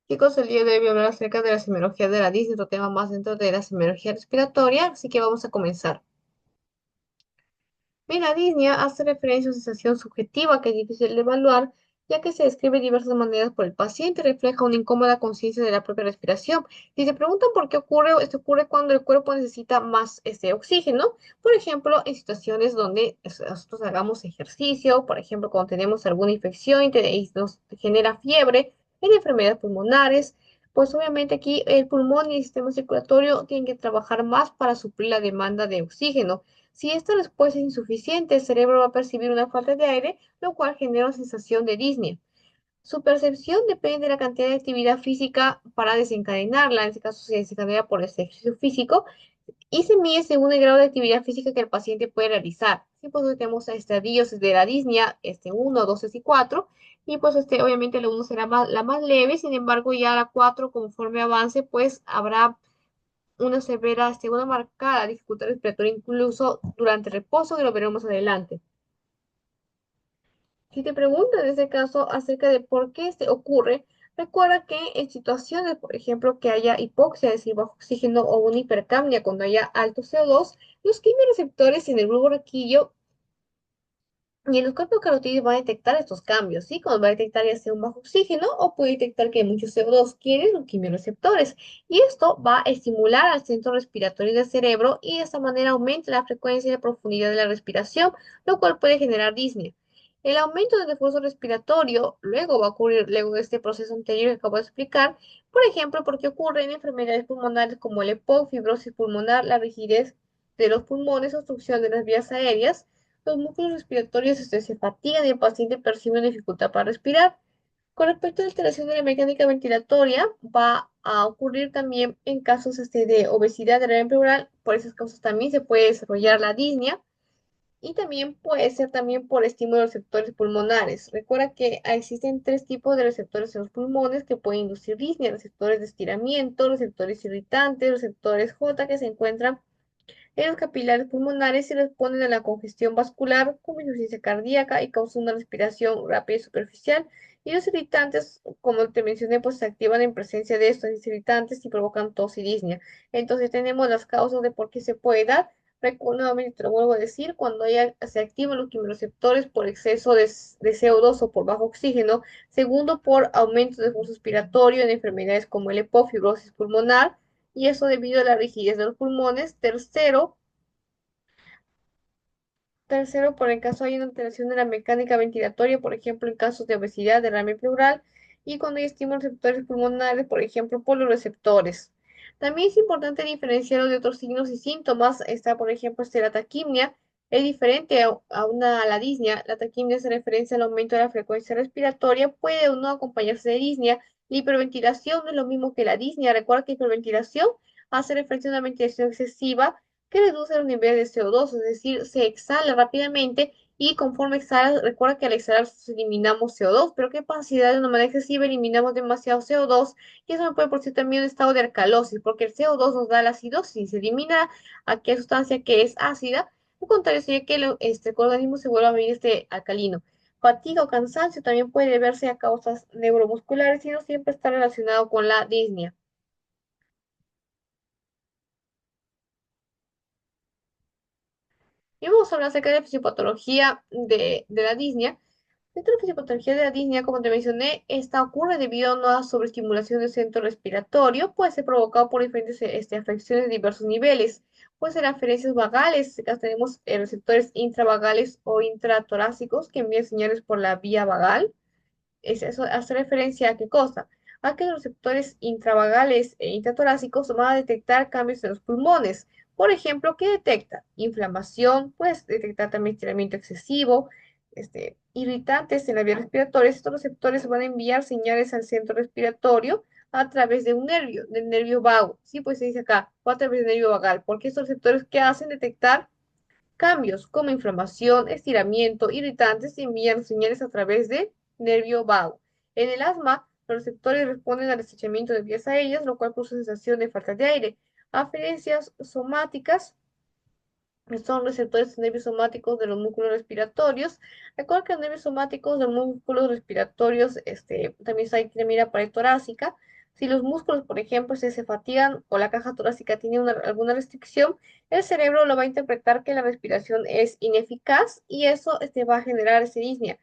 Chicos, el día de hoy voy a hablar acerca de la semiología de la disnea, otro tema más dentro de la semiología respiratoria, así que vamos a comenzar. Bien, la disnea hace referencia a una sensación subjetiva que es difícil de evaluar, ya que se describe de diversas maneras por el paciente, refleja una incómoda conciencia de la propia respiración. Si se preguntan por qué ocurre, esto ocurre cuando el cuerpo necesita más oxígeno, por ejemplo, en situaciones donde nosotros hagamos ejercicio, por ejemplo, cuando tenemos alguna infección y nos genera fiebre, en enfermedades pulmonares, pues obviamente aquí el pulmón y el sistema circulatorio tienen que trabajar más para suplir la demanda de oxígeno. Si esta respuesta es insuficiente, el cerebro va a percibir una falta de aire, lo cual genera una sensación de disnea. Su percepción depende de la cantidad de actividad física para desencadenarla. En este caso, se desencadena por el ejercicio físico y se mide según el grado de actividad física que el paciente puede realizar. Sí, pues hoy tenemos estadios de la disnea, 1, 2 y 4, y pues obviamente la 1 será la más leve, sin embargo ya la 4 conforme avance, pues habrá una severa, una marcada dificultad respiratoria incluso durante el reposo, que lo veremos adelante. Si te preguntas en este caso acerca de por qué este ocurre, recuerda que en situaciones, por ejemplo, que haya hipoxia, es decir, bajo oxígeno o una hipercapnia, cuando haya alto CO2, los quimiorreceptores en el bulbo raquídeo y en los cuerpos carotídeos va a detectar estos cambios, ¿sí? Cuando va a detectar ya sea un bajo oxígeno o puede detectar que hay mucho CO2, quieren los quimiorreceptores. Y esto va a estimular al centro respiratorio del cerebro y de esta manera aumenta la frecuencia y la profundidad de la respiración, lo cual puede generar disnea. El aumento del esfuerzo respiratorio luego va a ocurrir luego de este proceso anterior que acabo de explicar, por ejemplo, porque ocurre en enfermedades pulmonares como el EPOC, fibrosis pulmonar, la rigidez de los pulmones, obstrucción de las vías aéreas, los músculos respiratorios se fatigan y el paciente percibe una dificultad para respirar. Con respecto a la alteración de la mecánica ventilatoria, va a ocurrir también en casos de obesidad de la vena pleural, por esas causas también se puede desarrollar la disnea y también puede ser también por estímulo de receptores pulmonares. Recuerda que existen tres tipos de receptores en los pulmones que pueden inducir disnea: receptores de estiramiento, receptores irritantes, receptores J que se encuentran en los capilares pulmonares se responden a la congestión vascular como insuficiencia cardíaca y causan una respiración rápida y superficial. Y los irritantes, como te mencioné, pues se activan en presencia de estos irritantes y provocan tos y disnea. Entonces tenemos las causas de por qué se puede dar. Nuevamente te lo vuelvo a decir, cuando se activan los quimioreceptores por exceso de CO2 o por bajo oxígeno. Segundo, por aumento de flujo respiratorio en enfermedades como el EPOC, fibrosis pulmonar, y eso debido a la rigidez de los pulmones. Tercero, por el caso hay una alteración de la mecánica ventilatoria, por ejemplo, en casos de obesidad, derrame pleural, y cuando hay estímulos receptores pulmonares, por ejemplo, por los receptores. También es importante diferenciarlo de otros signos y síntomas. Está, por ejemplo, la taquimia, es diferente a la disnea. La taquimia hace referencia al aumento de la frecuencia respiratoria, puede o no acompañarse de disnea. La hiperventilación no es lo mismo que la disnea. Recuerda que hiperventilación hace referencia a una ventilación excesiva que reduce los niveles de CO2, es decir, se exhala rápidamente y conforme exhalas, recuerda que al exhalar eliminamos CO2, pero ¿qué pasa si de una manera excesiva eliminamos demasiado CO2? Y eso me puede producir también un estado de alcalosis, porque el CO2 nos da la acidosis y se elimina aquella sustancia que es ácida. Lo contrario sería que el organismo se vuelva a venir alcalino. Fatiga o cansancio también puede deberse a causas neuromusculares y no siempre está relacionado con la disnea. Y vamos a hablar acerca de la fisiopatología de la disnea. Dentro de la fisiopatología de la disnea, como te mencioné, esta ocurre debido a una sobreestimulación del centro respiratorio, puede ser provocado por diferentes afecciones de diversos niveles. Puede ser aferencias vagales, acá tenemos receptores intravagales o intratorácicos que envían señales por la vía vagal. Eso hace referencia a qué cosa, a que los receptores intravagales e intratorácicos van a detectar cambios en los pulmones. Por ejemplo, ¿qué detecta? Inflamación, puedes detectar también estiramiento excesivo, irritantes en la vía respiratoria. Estos receptores van a enviar señales al centro respiratorio a través de un nervio, del nervio vago. Sí, pues se dice acá, o a través del nervio vagal, porque estos receptores que hacen detectar cambios como inflamación, estiramiento, irritantes envían señales a través del nervio vago. En el asma, los receptores responden al estrechamiento de vías aéreas, lo cual produce sensación de falta de aire. Aferencias somáticas son receptores de nervios somáticos de los músculos respiratorios. Recuerda que los nervios somáticos de los músculos respiratorios, también hay mira pared torácica, Si los músculos, por ejemplo, se fatigan o la caja torácica tiene alguna restricción, el cerebro lo va a interpretar que la respiración es ineficaz y eso va a generar esa disnea.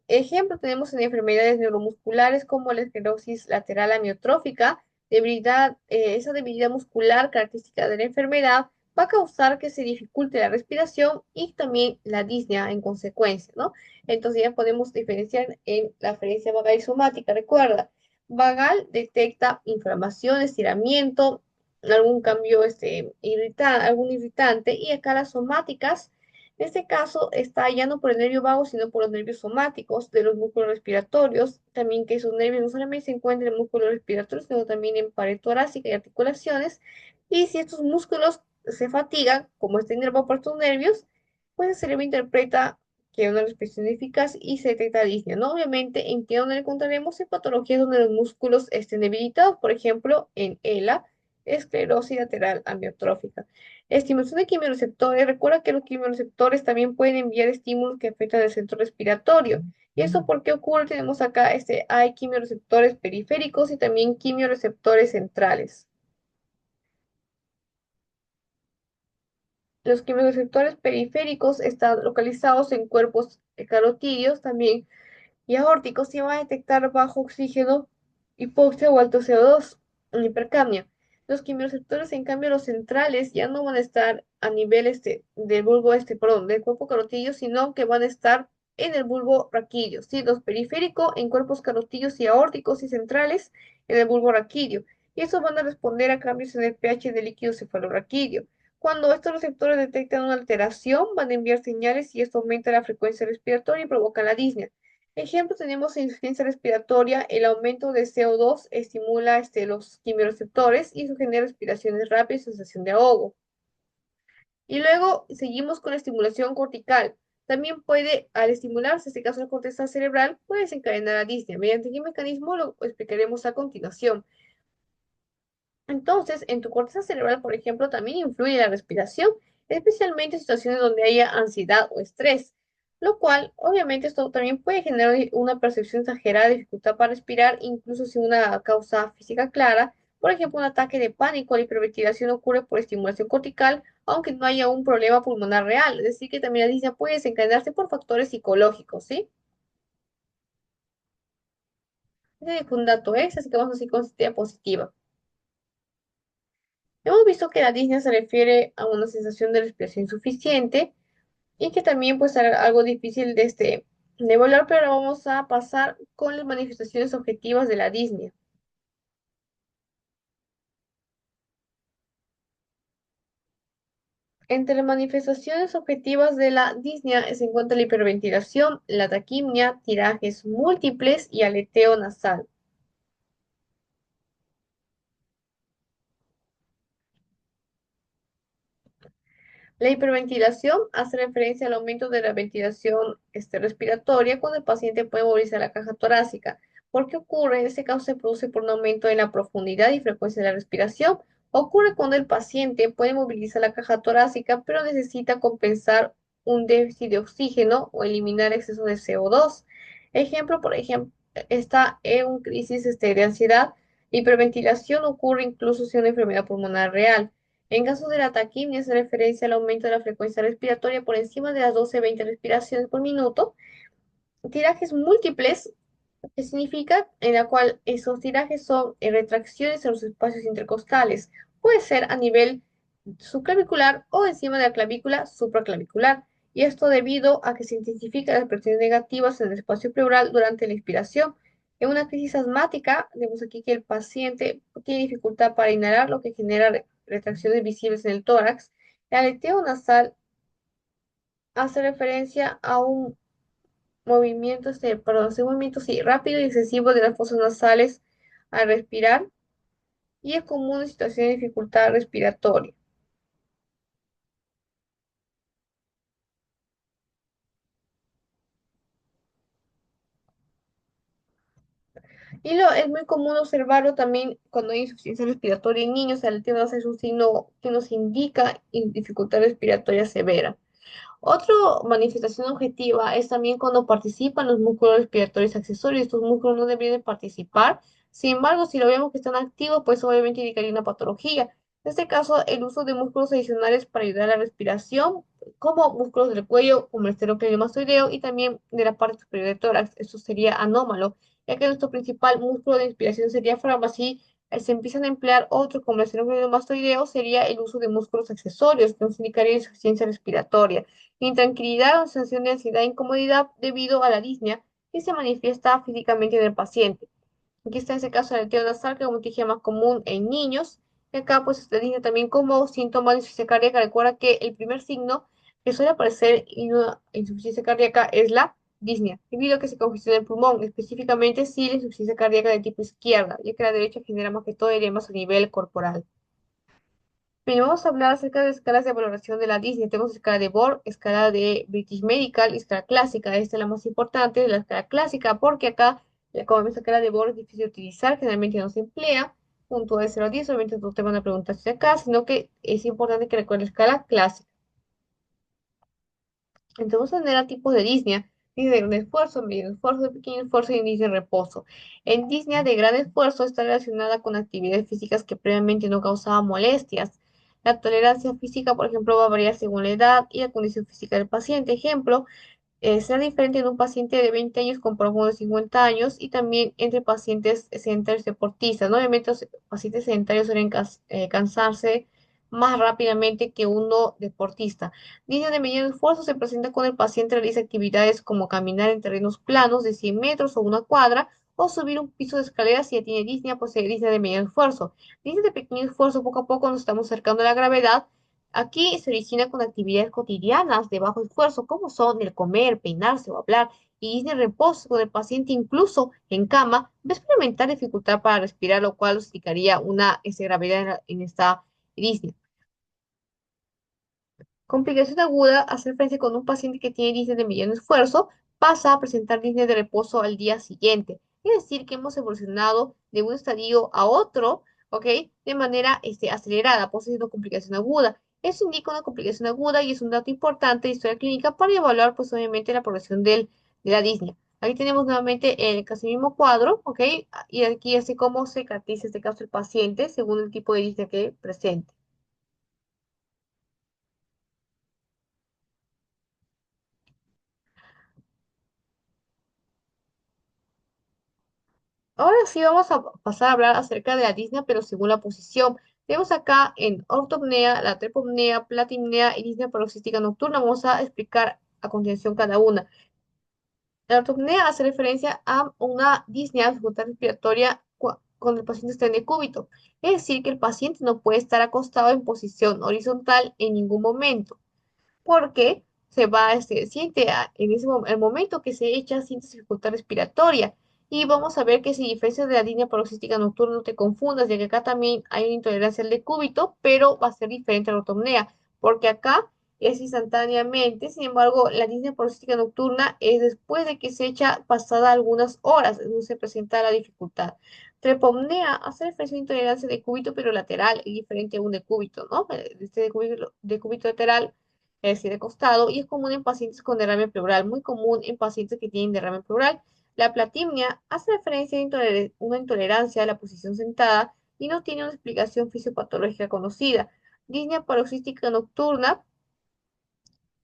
Ejemplo, tenemos en enfermedades neuromusculares como la esclerosis lateral amiotrófica, debilidad, esa debilidad muscular característica de la enfermedad va a causar que se dificulte la respiración y también la disnea en consecuencia, ¿no? Entonces ya podemos diferenciar en la ferencia vagal y somática. Recuerda, vagal detecta inflamación, estiramiento, algún cambio, algún irritante, y acá las somáticas en este caso está ya no por el nervio vago, sino por los nervios somáticos de los músculos respiratorios. También que esos nervios no solamente se encuentran en el músculo respiratorio, sino también en pared torácica y articulaciones. Y si estos músculos se fatigan, como está inervado por estos nervios, pues el cerebro interpreta que una respiración eficaz y se detecta disnea, ¿no? Obviamente, ¿en qué donde le encontraremos en patologías donde los músculos estén debilitados? Por ejemplo, en ELA, esclerosis lateral amiotrófica. Estimulación de quimiorreceptores. Recuerda que los quimiorreceptores también pueden enviar estímulos que afectan el centro respiratorio. ¿Y eso por qué ocurre? Tenemos acá, hay quimiorreceptores periféricos y también quimiorreceptores centrales. Los quimiorreceptores periféricos están localizados en cuerpos carotídeos también y aórticos se va a detectar bajo oxígeno, hipoxia o alto CO2 en hipercapnia. Los quimiorreceptores, en cambio, los centrales ya no van a estar a nivel del bulbo, perdón, del cuerpo carotídeo, sino que van a estar en el bulbo raquídeo, ¿sí? Los periféricos en cuerpos carotídeos y aórticos y centrales en el bulbo raquídeo. Y estos van a responder a cambios en el pH del líquido cefalorraquídeo. Cuando estos receptores detectan una alteración, van a enviar señales y esto aumenta la frecuencia respiratoria y provoca la disnea. Ejemplo, tenemos en insuficiencia respiratoria, el aumento de CO2 estimula los quimiorreceptores y eso genera respiraciones rápidas y sensación de ahogo. Y luego seguimos con la estimulación cortical. También puede, al estimularse, en este caso la corteza cerebral, puede desencadenar la disnea. ¿Mediante qué mecanismo? Lo explicaremos a continuación. Entonces, en tu corteza cerebral, por ejemplo, también influye la respiración, especialmente en situaciones donde haya ansiedad o estrés, lo cual, obviamente, esto también puede generar una percepción exagerada de dificultad para respirar, incluso sin una causa física clara. Por ejemplo, un ataque de pánico, la hiperventilación ocurre por estimulación cortical, aunque no haya un problema pulmonar real. Es decir, que también la disnea puede desencadenarse por factores psicológicos, ¿sí? Ese fue un dato extra, así que vamos a seguir con esta positiva. Hemos visto que la disnea se refiere a una sensación de respiración insuficiente y que también puede ser algo difícil de evaluar, pero ahora vamos a pasar con las manifestaciones objetivas de la disnea. Entre las manifestaciones objetivas de la disnea se encuentra la hiperventilación, la taquimia, tirajes múltiples y aleteo nasal. La hiperventilación hace referencia al aumento de la ventilación respiratoria cuando el paciente puede movilizar la caja torácica. ¿Por qué ocurre? En este caso se produce por un aumento en la profundidad y frecuencia de la respiración. Ocurre cuando el paciente puede movilizar la caja torácica, pero necesita compensar un déficit de oxígeno o eliminar exceso de CO2. Ejemplo, por ejemplo, está en un crisis de ansiedad. Hiperventilación ocurre incluso si es una enfermedad pulmonar real. En caso de la taquimia, hace referencia al aumento de la frecuencia respiratoria por encima de las 12-20 respiraciones por minuto. Tirajes múltiples, que significa en la cual esos tirajes son retracciones en los espacios intercostales. Puede ser a nivel subclavicular o encima de la clavícula supraclavicular. Y esto debido a que se intensifican las presiones negativas en el espacio pleural durante la inspiración. En una crisis asmática, vemos aquí que el paciente tiene dificultad para inhalar, lo que genera retracciones visibles en el tórax. El aleteo nasal hace referencia a un movimiento, perdón, un movimiento sí, rápido y excesivo de las fosas nasales al respirar y es común en situaciones de dificultad respiratoria. Es muy común observarlo también cuando hay insuficiencia respiratoria en niños. El aleteo nasal es un signo que nos indica dificultad respiratoria severa. Otra manifestación objetiva es también cuando participan los músculos respiratorios accesorios. Estos músculos no deberían de participar. Sin embargo, si lo vemos que están activos, pues obviamente indicaría una patología. En este caso, el uso de músculos adicionales para ayudar a la respiración, como músculos del cuello, como el esternocleidomastoideo y también de la parte superior del tórax. Esto sería anómalo, ya que nuestro principal músculo de inspiración sería diafragma. Si se empiezan a emplear otros como el esternocleidomastoideo, sería el uso de músculos accesorios, que nos indicaría insuficiencia respiratoria. Intranquilidad o sensación de ansiedad e incomodidad debido a la disnea que se manifiesta físicamente en el paciente. Aquí está ese caso del teteo nasal, que como te dije, más común en niños. Y acá pues se dice también como síntoma de insuficiencia cardíaca. Recuerda que el primer signo que suele aparecer en una insuficiencia cardíaca es la disnea, debido a que se congestiona el pulmón, específicamente si la insuficiencia cardíaca de tipo izquierda, ya que la derecha genera más que todo edemas a nivel corporal. Bien, vamos a hablar acerca de escalas de valoración de la Disney. Tenemos escala de Borg, escala de British Medical y escala clásica. Esta es la más importante de la escala clásica porque acá, como vemos, la escala de Borg es difícil de utilizar, generalmente no se emplea. Punto de 0 a 10, obviamente no te van a preguntar si acá, sino que es importante que recuerdes la escala clásica. Entonces vamos a tener a tipos de disnea. Disnea de gran esfuerzo, mediano esfuerzo, de pequeño esfuerzo y disnea de reposo. En disnea de gran esfuerzo está relacionada con actividades físicas que previamente no causaban molestias. La tolerancia física, por ejemplo, va a variar según la edad y la condición física del paciente. Ejemplo, será diferente en un paciente de 20 años comparado con uno de 50 años y también entre pacientes sedentarios deportistas, ¿no? Obviamente los pacientes sedentarios suelen cansarse más rápidamente que uno deportista. Disnea de mediano esfuerzo se presenta cuando el paciente realiza actividades como caminar en terrenos planos de 100 metros o una cuadra o subir un piso de escaleras. Si ya tiene disnea, pues es disnea de mediano esfuerzo. Disnea de pequeño esfuerzo, poco a poco nos estamos acercando a la gravedad. Aquí se origina con actividades cotidianas de bajo esfuerzo, como son el comer, peinarse o hablar, y disney reposo, con el paciente incluso en cama, va a experimentar dificultad para respirar, lo cual significaría una gravedad en esta disney. Complicación aguda, hacer frente con un paciente que tiene disney de mediano esfuerzo, pasa a presentar disney de reposo al día siguiente. Es decir, que hemos evolucionado de un estadio a otro, ¿ok? De manera acelerada, por eso es una complicación aguda. Eso indica una complicación aguda y es un dato importante de historia clínica para evaluar, pues obviamente, la progresión de la disnea. Aquí tenemos nuevamente el casi mismo cuadro, ¿ok? Y aquí así como se caracteriza este caso el paciente según el tipo de disnea que presente. Ahora sí vamos a pasar a hablar acerca de la disnea, pero según la posición. Tenemos acá en ortopnea, la trepopnea, platimnea y disnea paroxística nocturna. Vamos a explicar a continuación cada una. La ortopnea hace referencia a una disnea de dificultad respiratoria cuando el paciente está en decúbito. Es decir, que el paciente no puede estar acostado en posición horizontal en ningún momento porque se va, siente en ese el momento que se echa, siente dificultad respiratoria. Y vamos a ver que si diferencia de la línea paroxística nocturna, no te confundas, ya que acá también hay una intolerancia al decúbito, pero va a ser diferente a la ortopnea, porque acá es instantáneamente. Sin embargo, la línea paroxística nocturna es después de que se echa pasada algunas horas, es donde se presenta la dificultad. Trepomnea hace referencia a intolerancia de decúbito, pero lateral, es diferente a un decúbito, ¿no? Este decúbito lateral, es decir, de costado, y es común en pacientes con derrame pleural, muy común en pacientes que tienen derrame pleural. La platimnia hace referencia a una intolerancia a la posición sentada y no tiene una explicación fisiopatológica conocida. Disnea paroxística nocturna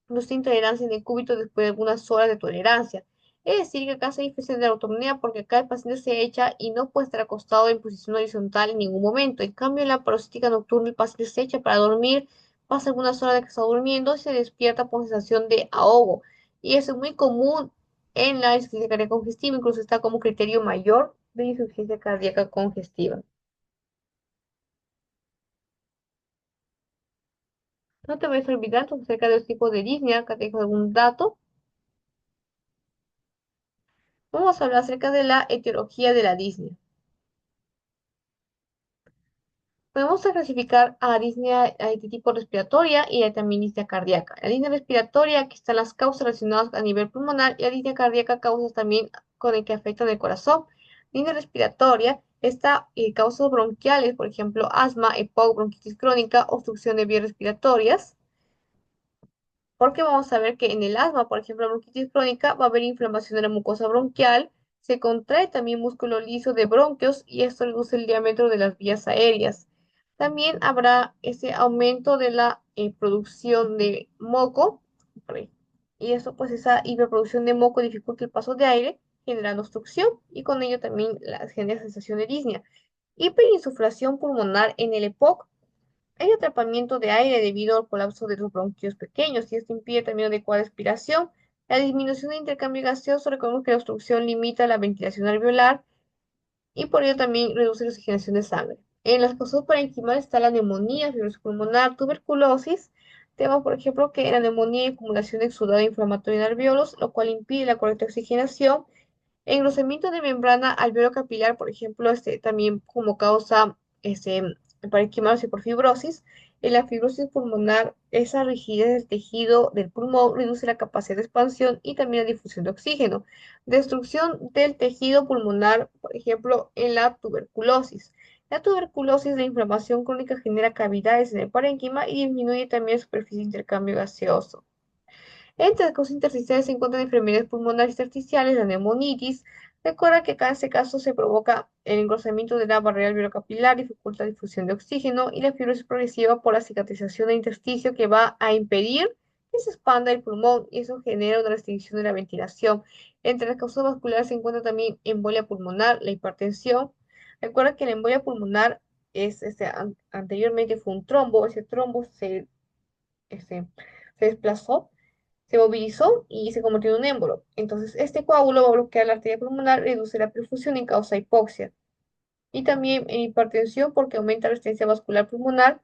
no está intolerancia en el cúbito después de algunas horas de tolerancia. Es decir, que acá se diferencia de la autonomía porque acá el paciente se echa y no puede estar acostado en posición horizontal en ningún momento. En cambio, en la paroxística nocturna el paciente se echa para dormir, pasa algunas horas de que está durmiendo y se despierta por sensación de ahogo. Y eso es muy común en la insuficiencia cardíaca congestiva, incluso está como criterio mayor de insuficiencia cardíaca congestiva. No te vayas a olvidar acerca de los tipos de disnea, acá tengo algún dato. Vamos a hablar acerca de la etiología de la disnea. Podemos clasificar a disnea de tipo respiratoria y a también disnea cardíaca. La disnea respiratoria, aquí están las causas relacionadas a nivel pulmonar, y la disnea cardíaca, causas también con el que afectan el corazón. Disnea respiratoria, esta causas bronquiales, por ejemplo, asma, EPOC, bronquitis crónica, obstrucción de vías respiratorias. porque vamos a ver que en el asma, por ejemplo, la bronquitis crónica, va a haber inflamación de la mucosa bronquial, se contrae también músculo liso de bronquios y esto reduce el diámetro de las vías aéreas. También habrá ese aumento de la producción de moco, y eso pues esa hiperproducción de moco dificulta el paso de aire, generando obstrucción y con ello también la genera sensación de disnea. Hiperinsuflación pulmonar en el EPOC. Hay atrapamiento de aire debido al colapso de los bronquios pequeños y esto impide también adecuada respiración. La disminución de intercambio gaseoso, recordemos que la obstrucción limita la ventilación alveolar y por ello también reduce la oxigenación de sangre. En las causas parenquimales está la neumonía, fibrosis pulmonar, tuberculosis. Tenemos, por ejemplo, que la neumonía y acumulación de exudado inflamatorio en alveolos, lo cual impide la correcta oxigenación. Engrosamiento de membrana alveolo-capilar, por ejemplo, también como causa parenquimales por fibrosis. En la fibrosis pulmonar, esa rigidez del tejido del pulmón reduce la capacidad de expansión y también la difusión de oxígeno. Destrucción del tejido pulmonar, por ejemplo, en la tuberculosis. La tuberculosis, la inflamación crónica genera cavidades en el parénquima y disminuye también la superficie de intercambio gaseoso. Entre las causas intersticiales se encuentran enfermedades pulmonares intersticiales, la neumonitis. Recuerda que acá en este caso se provoca el engrosamiento de la barrera alveolo-capilar, dificulta la difusión de oxígeno y la fibrosis progresiva por la cicatrización del intersticio que va a impedir que se expanda el pulmón y eso genera una restricción de la ventilación. Entre las causas vasculares se encuentra también embolia pulmonar, la hipertensión. Recuerda que la embolia pulmonar anteriormente fue un trombo, ese trombo este, se desplazó, se movilizó y se convirtió en un émbolo. Entonces, este coágulo va a bloquear la arteria pulmonar, reduce la perfusión y causa hipoxia. Y también en hipertensión porque aumenta la resistencia vascular pulmonar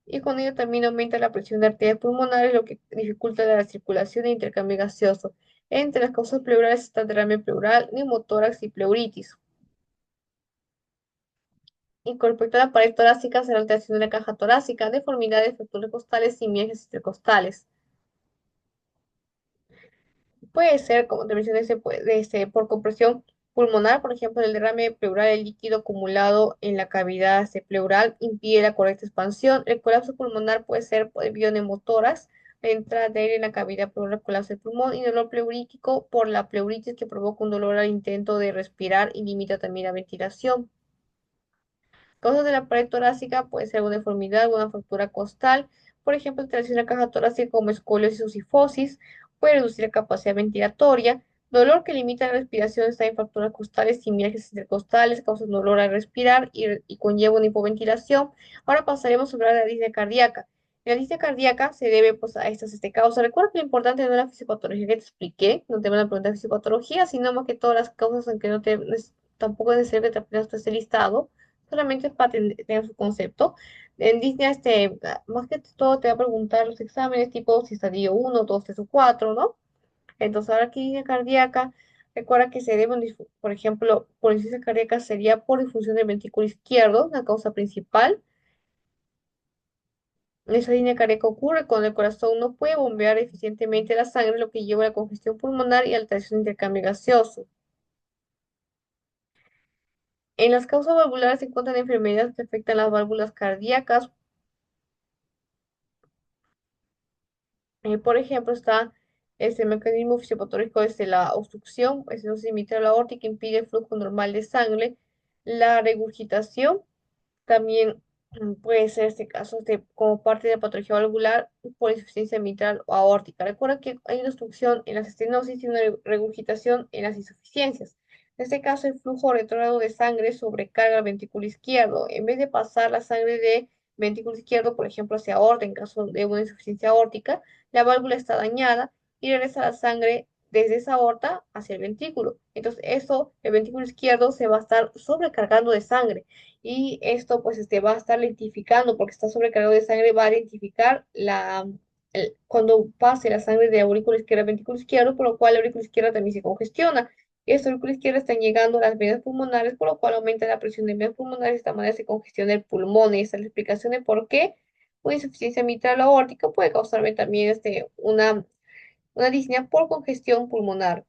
y con ello también aumenta la presión de arterias pulmonares, lo que dificulta la circulación e intercambio gaseoso. Entre las causas pleurales están derrame pleural, neumotórax y pleuritis. Y con respecto a la pared torácica, será alteración de la caja torácica, deformidades, fracturas costales y mialgias intercostales. Puede ser, como te mencioné, por compresión pulmonar, por ejemplo, el derrame pleural, el líquido acumulado en la cavidad pleural impide la correcta expansión. El colapso pulmonar puede ser por neumotórax, la entrada de aire en la cavidad pleural, colapso del pulmón y dolor pleurítico por la pleuritis que provoca un dolor al intento de respirar y limita también la ventilación. Causas de la pared torácica puede ser una deformidad, una fractura costal, por ejemplo, alteración de la caja torácica como escoliosis o sifosis, puede reducir la capacidad ventilatoria, dolor que limita la respiración está en fracturas costales y mialgias intercostales, causa dolor al respirar y conlleva una hipoventilación. Ahora pasaremos a hablar de la disnea cardíaca. La disnea cardíaca se debe pues, a estas causas. Recuerda que lo importante no es la fisiopatología que te expliqué, no te van a preguntar fisiopatología, sino más que todas las causas, aunque no te, tampoco es necesario que te aprendas todo este listado solamente para tener su concepto. En Disney, más que todo te va a preguntar los exámenes, tipo si estadio 1, 2, 3 o 4, ¿no? Entonces, ahora aquí línea cardíaca, recuerda que se deben, por ejemplo, por insuficiencia cardíaca sería por disfunción del ventrículo izquierdo, la causa principal. Esa línea cardíaca ocurre cuando el corazón no puede bombear eficientemente la sangre, lo que lleva a la congestión pulmonar y alteración de intercambio gaseoso. En las causas valvulares se encuentran enfermedades que afectan las válvulas cardíacas. Por ejemplo, está este mecanismo fisiopatológico desde la obstrucción, estenosis mitral aórtica que impide el flujo normal de sangre, la regurgitación, también puede ser este caso como parte de la patología valvular por insuficiencia mitral o aórtica. Recuerda que hay una obstrucción en las estenosis y una regurgitación en las insuficiencias. En este caso, el flujo retrógrado de sangre sobrecarga el ventrículo izquierdo. En vez de pasar la sangre de ventrículo izquierdo, por ejemplo, hacia aorta en caso de una insuficiencia aórtica, la válvula está dañada y regresa la sangre desde esa aorta hacia el ventrículo. Entonces, eso, el ventrículo izquierdo se va a estar sobrecargando de sangre y esto pues va a estar lentificando porque está sobrecargado de sangre, va a lentificar cuando pase la sangre de aurícula izquierda a ventrículo izquierdo, por lo cual la aurícula izquierda también se congestiona. Y esta aurícula izquierda están llegando a las venas pulmonares, por lo cual aumenta la presión de venas pulmonares, de esta manera se congestiona el pulmón. Y esta es la explicación de por qué una insuficiencia mitral o aórtica puede causarme también una disnea por congestión pulmonar.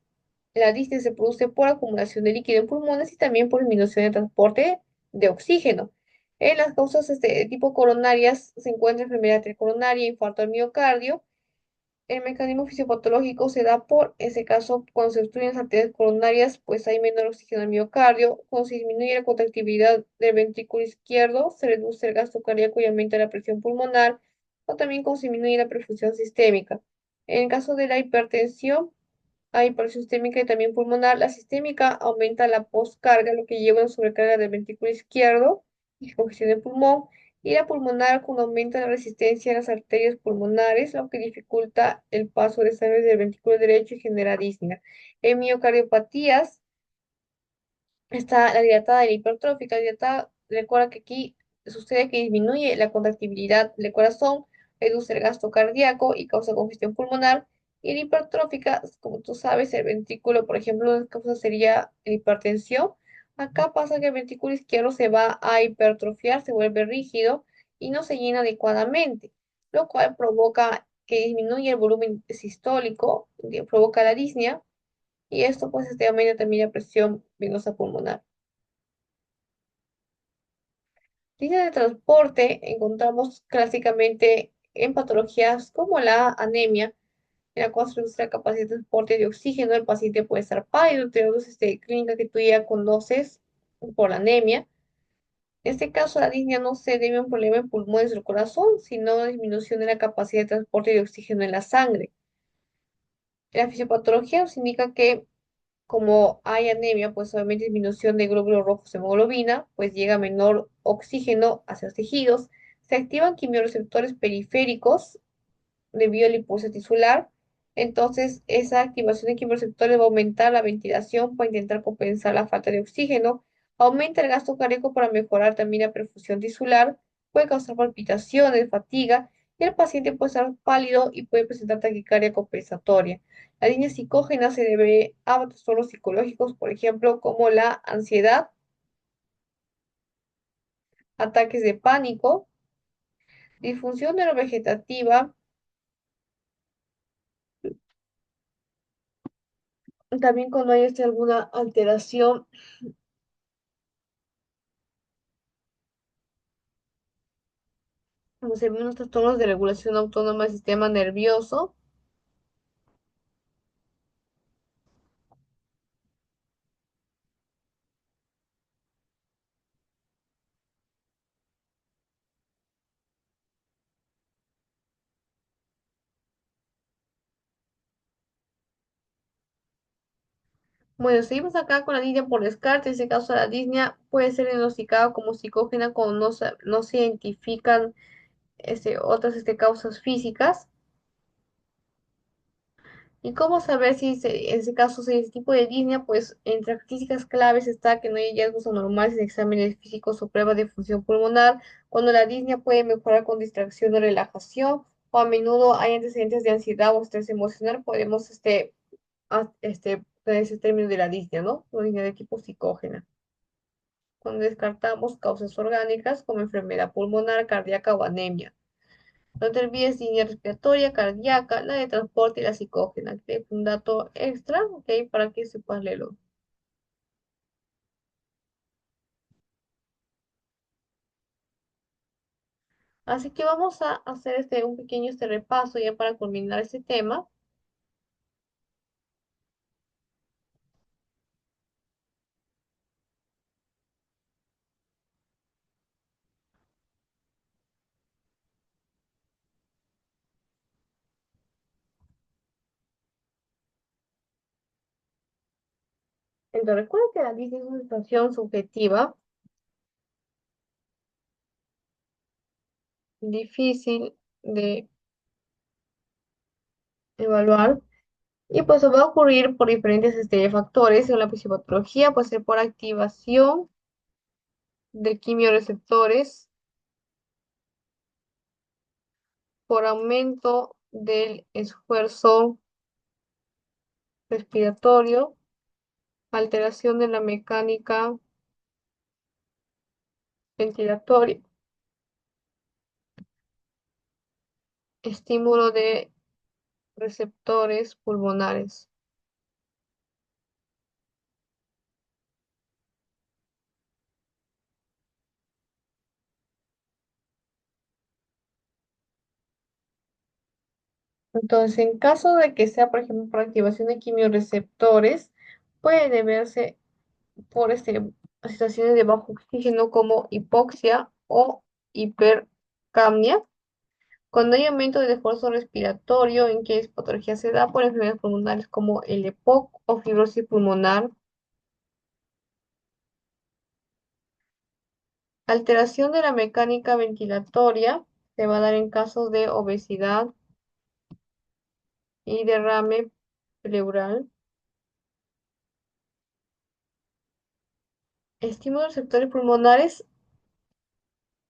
La disnea se produce por acumulación de líquido en pulmones y también por disminución de transporte de oxígeno. En las causas de tipo coronarias se encuentra enfermedad coronaria, infarto al miocardio, El mecanismo fisiopatológico se da por, en ese caso, cuando se obstruyen las arterias coronarias, pues hay menor oxígeno al miocardio. Cuando se disminuye la contractibilidad del ventrículo izquierdo, se reduce el gasto cardíaco y aumenta la presión pulmonar, o también cuando se disminuye la perfusión sistémica. En el caso de la hipertensión, hay hipertensión sistémica y también pulmonar. La sistémica aumenta la postcarga, lo que lleva a una sobrecarga del ventrículo izquierdo y congestión de pulmón. Y la pulmonar, cuando aumenta la resistencia a las arterias pulmonares, lo que dificulta el paso de sangre del ventrículo derecho y genera disnea. En miocardiopatías, está la dilatada y la hipertrófica. La dilatada, recuerda que aquí sucede que disminuye la contractibilidad del corazón, reduce el gasto cardíaco y causa congestión pulmonar. Y la hipertrófica, como tú sabes, el ventrículo, por ejemplo, una causa sería la hipertensión. Acá pasa que el ventrículo izquierdo se va a hipertrofiar, se vuelve rígido y no se llena adecuadamente, lo cual provoca que disminuya el volumen sistólico, que provoca la disnea, y esto pues aumenta también la presión venosa pulmonar. Líneas de transporte encontramos clásicamente en patologías como la anemia, en la cual se reduce la capacidad de transporte de oxígeno. El paciente puede estar pálido, tenemos clínica que tú ya conoces por la anemia. En este caso, la disnea no se debe a un problema en pulmones del corazón, sino a disminución de la capacidad de transporte de oxígeno en la sangre. La fisiopatología nos indica que como hay anemia, pues obviamente disminución de glóbulos rojos en hemoglobina, pues llega menor oxígeno hacia los tejidos, se activan quimiorreceptores periféricos debido al impulso tisular, entonces esa activación de quimiorreceptores va a aumentar la ventilación para intentar compensar la falta de oxígeno, aumenta el gasto cardíaco para mejorar también la perfusión tisular, puede causar palpitaciones, fatiga, y el paciente puede estar pálido y puede presentar taquicardia compensatoria. La línea psicógena se debe a trastornos psicológicos, por ejemplo, como la ansiedad, ataques de pánico, disfunción neurovegetativa, también cuando hay alguna alteración, como se ven unos trastornos de regulación autónoma del sistema nervioso. Bueno, seguimos acá con la disnea por descarte. En este caso, la disnea puede ser diagnosticada como psicógena cuando no se identifican otras causas físicas. ¿Y cómo saber si en ese caso, si ese tipo de disnea? Pues entre características claves está que no hay hallazgos anormales en exámenes físicos o pruebas de función pulmonar, cuando la disnea puede mejorar con distracción o relajación, o a menudo hay antecedentes de ansiedad o estrés emocional, podemos tener ese término de la disnea, ¿no? Una disnea de tipo psicógena. Cuando descartamos causas orgánicas como enfermedad pulmonar, cardíaca o anemia. No te olvides línea respiratoria, cardíaca, la de transporte y la psicógena. Que es un dato extra, ¿ok? Para que sepas leerlo. Así que vamos a hacer un pequeño repaso ya para culminar este tema. Entonces, recuerda que la disnea es una situación subjetiva, difícil de evaluar. Y pues va a ocurrir por diferentes factores. En la fisiopatología puede ser por activación de quimioreceptores, por aumento del esfuerzo respiratorio, alteración de la mecánica ventilatoria, estímulo de receptores pulmonares. Entonces, en caso de que sea, por ejemplo, por activación de quimiorreceptores, puede deberse por situaciones de bajo oxígeno como hipoxia o hipercapnia. Cuando hay aumento del esfuerzo respiratorio, ¿en qué patología se da? Por enfermedades pulmonares como el EPOC o fibrosis pulmonar. Alteración de la mecánica ventilatoria se va a dar en casos de obesidad y derrame pleural. Estímulos receptores pulmonares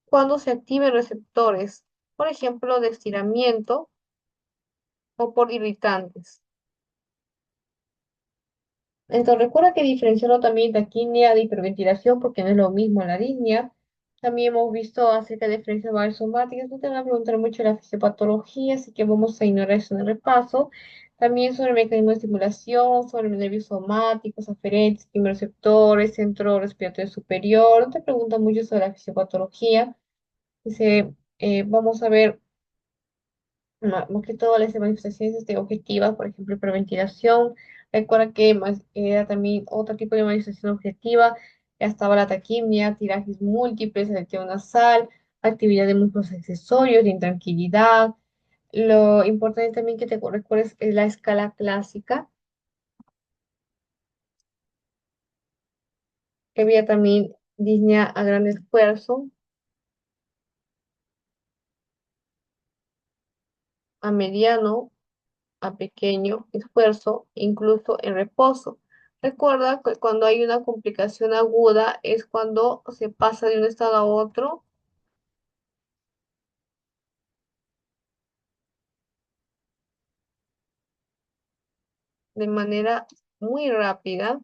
cuando se activen receptores, por ejemplo, de estiramiento o por irritantes. Entonces, recuerda que diferenciarlo también de taquimia de hiperventilación, porque no es lo mismo la disnea. También hemos visto acerca de diferencias varias somáticas. No te van a preguntar mucho de la fisiopatología, así que vamos a ignorar eso en el repaso. También sobre el mecanismo de estimulación, sobre los nervios somáticos, aferentes, quimioreceptores, centro respiratorio superior. No te preguntan mucho sobre la fisiopatología. Dice, vamos a ver más que todo las manifestaciones objetivas, por ejemplo, hiperventilación. Recuerda que era también otro tipo de manifestación objetiva. Ya estaba la taquimia, tirajes múltiples, aleteo nasal, actividad de músculos accesorios, de intranquilidad. Lo importante también que te recuerdes es la escala clásica, que había también disnea a gran esfuerzo, a mediano, a pequeño esfuerzo, incluso en reposo. Recuerda que cuando hay una complicación aguda es cuando se pasa de un estado a otro de manera muy rápida,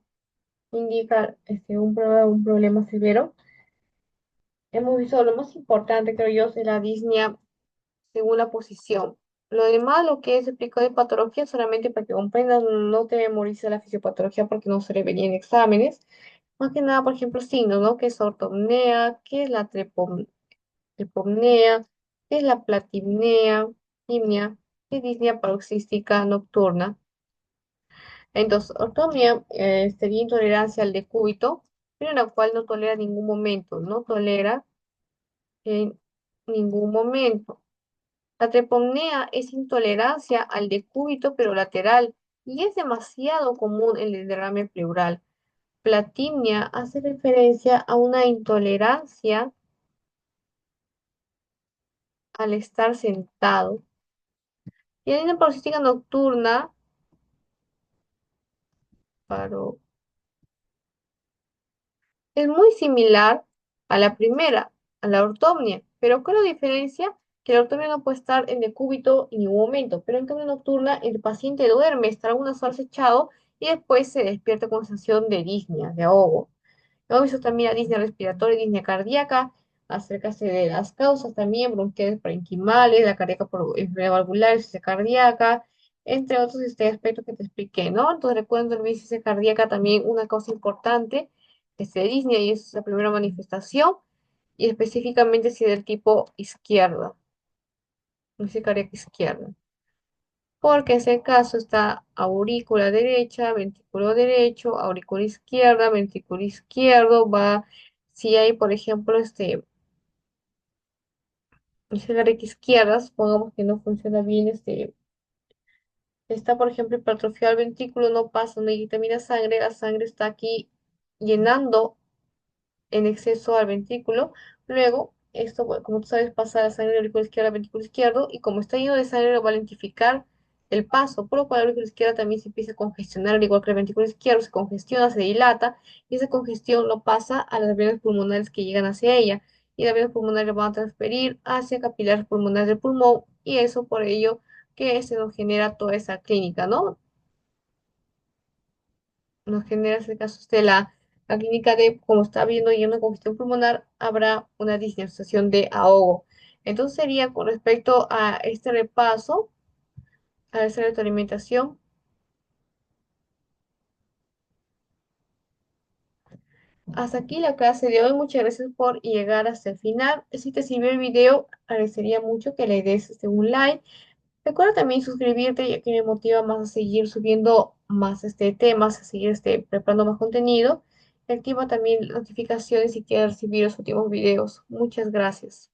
indica un problema severo. Hemos visto lo más importante, creo yo, es la disnea según la posición. Lo demás, lo que es explicado de patología, solamente para que comprendas, no te memorices la fisiopatología porque no se le venía en exámenes. Más que nada, por ejemplo, signos, ¿no? ¿Qué es ortopnea? ¿Qué es la tripopnea? ¿Qué es la platimnea? Timnia, ¿qué es disnea paroxística nocturna? Entonces, ortopnea sería intolerancia al decúbito, pero en la cual no tolera ningún momento, no tolera en ningún momento. La trepomnea es intolerancia al decúbito pero lateral y es demasiado común en el derrame pleural. Platimnia hace referencia a una intolerancia al estar sentado. Y la paroxística nocturna, paro- es muy similar a la primera, a la ortopnea, pero con la diferencia que la ortopnea no puede estar en decúbito en ningún momento, pero en cambio nocturna el paciente duerme, está algunas horas echado y después se despierta con sensación de disnea, de ahogo. Hemos visto también la disnea respiratoria y disnea cardíaca, acercarse de las causas también, bronquiales parenquimales, la cardíaca por enfermedad valvular, insuficiencia cardíaca, entre otros aspectos que te expliqué, ¿no? Entonces recuerden la insuficiencia cardíaca también una causa importante, disnea y es la primera manifestación, y específicamente si es del tipo izquierda, insuficiencia cardíaca izquierda. Porque en ese caso está aurícula derecha, ventrículo derecho, aurícula izquierda, ventrículo izquierdo, va, si hay, por ejemplo, ese izquierda, supongamos que no funciona bien, está, por ejemplo, hipertrofiado el ventrículo, no pasa, no vitamina sangre, la sangre está aquí llenando en exceso al ventrículo. Luego, esto, bueno, como tú sabes, pasa la sangre del auricular izquierda al ventrículo izquierdo y como está lleno de sangre, lo va a lentificar el paso, por lo cual la aurícula izquierda también se empieza a congestionar, al igual que el ventrículo izquierdo, se congestiona, se dilata y esa congestión lo pasa a las venas pulmonares que llegan hacia ella y las venas pulmonares van a transferir hacia capilares pulmonares del pulmón y eso por ello que se nos genera toda esa clínica, ¿no? Nos genera ese caso de la clínica de, como está habiendo ya una congestión pulmonar, habrá una disminución de ahogo. Entonces sería con respecto a este repaso, a esa retroalimentación. Hasta aquí la clase de hoy. Muchas gracias por llegar hasta el final. Si te sirvió el video, agradecería mucho que le des un like Recuerda también suscribirte, ya que me motiva más a seguir subiendo más temas, a seguir preparando más contenido. Activa también notificaciones si quieres recibir los últimos videos. Muchas gracias.